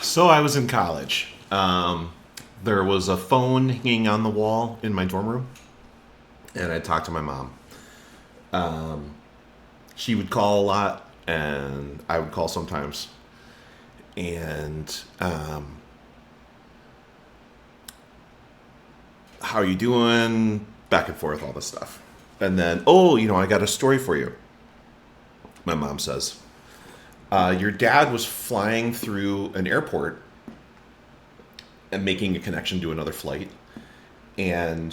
So I was in college. There was a phone hanging on the wall in my dorm room, and I talked to my mom. She would call a lot, and I would call sometimes. And how are you doing? Back and forth, all this stuff. And then, I got a story for you. My mom says, your dad was flying through an airport and making a connection to another flight. And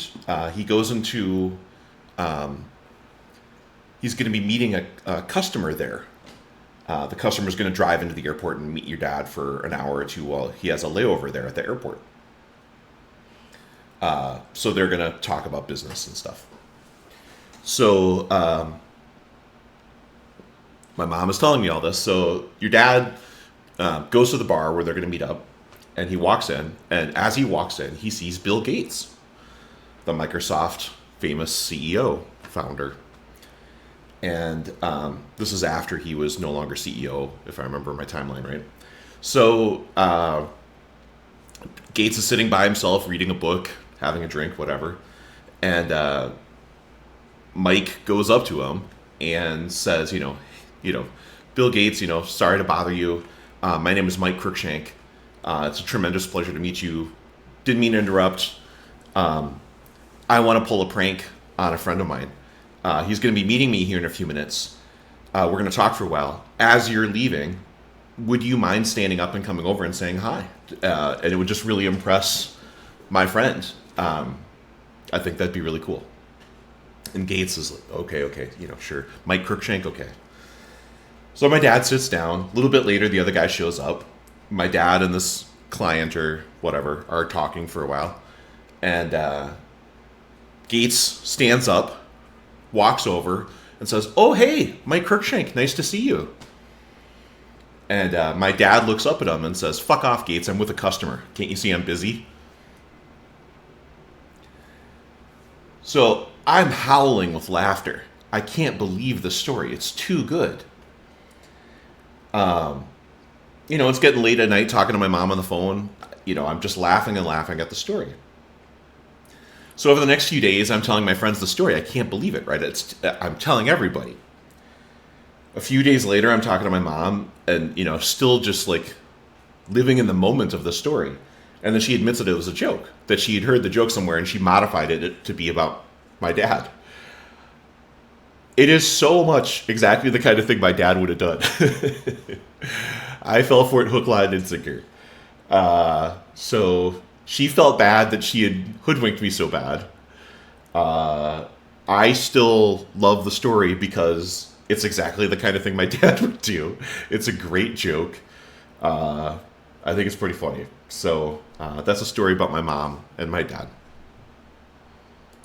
he goes into, he's going to be meeting a customer there. The customer's going to drive into the airport and meet your dad for an hour or two while he has a layover there at the airport. So they're going to talk about business and stuff. So my mom is telling me all this. So your dad goes to the bar where they're going to meet up, and he walks in. And as he walks in, he sees Bill Gates, the Microsoft famous CEO, founder. And this is after he was no longer CEO, if I remember my timeline right. So Gates is sitting by himself, reading a book, having a drink, whatever. And Mike goes up to him and says, Bill Gates, sorry to bother you. My name is Mike Cruikshank. It's a tremendous pleasure to meet you. Didn't mean to interrupt. I want to pull a prank on a friend of mine. He's going to be meeting me here in a few minutes. We're going to talk for a while. As you're leaving, would you mind standing up and coming over and saying hi? And it would just really impress my friend. I think that'd be really cool. And Gates is like, okay, sure. Mike Cruikshank, okay. So my dad sits down. A little bit later, the other guy shows up. My dad and this client or whatever are talking for a while. And Gates stands up, walks over, and says, "Oh, hey, Mike Cruikshank, nice to see you." And my dad looks up at him and says, "Fuck off, Gates, I'm with a customer. Can't you see I'm busy?" So I'm howling with laughter. I can't believe the story. It's too good. It's getting late at night talking to my mom on the phone. I'm just laughing and laughing at the story. So over the next few days, I'm telling my friends the story. I can't believe it, right? I'm telling everybody. A few days later, I'm talking to my mom and, still just like living in the moment of the story. And then she admits that it was a joke, that she had heard the joke somewhere and she modified it to be about my dad. It is so much exactly the kind of thing my dad would have done. I fell for it hook, line, and sinker. So she felt bad that she had hoodwinked me so bad. I still love the story because it's exactly the kind of thing my dad would do. It's a great joke. I think it's pretty funny. So that's a story about my mom and my dad.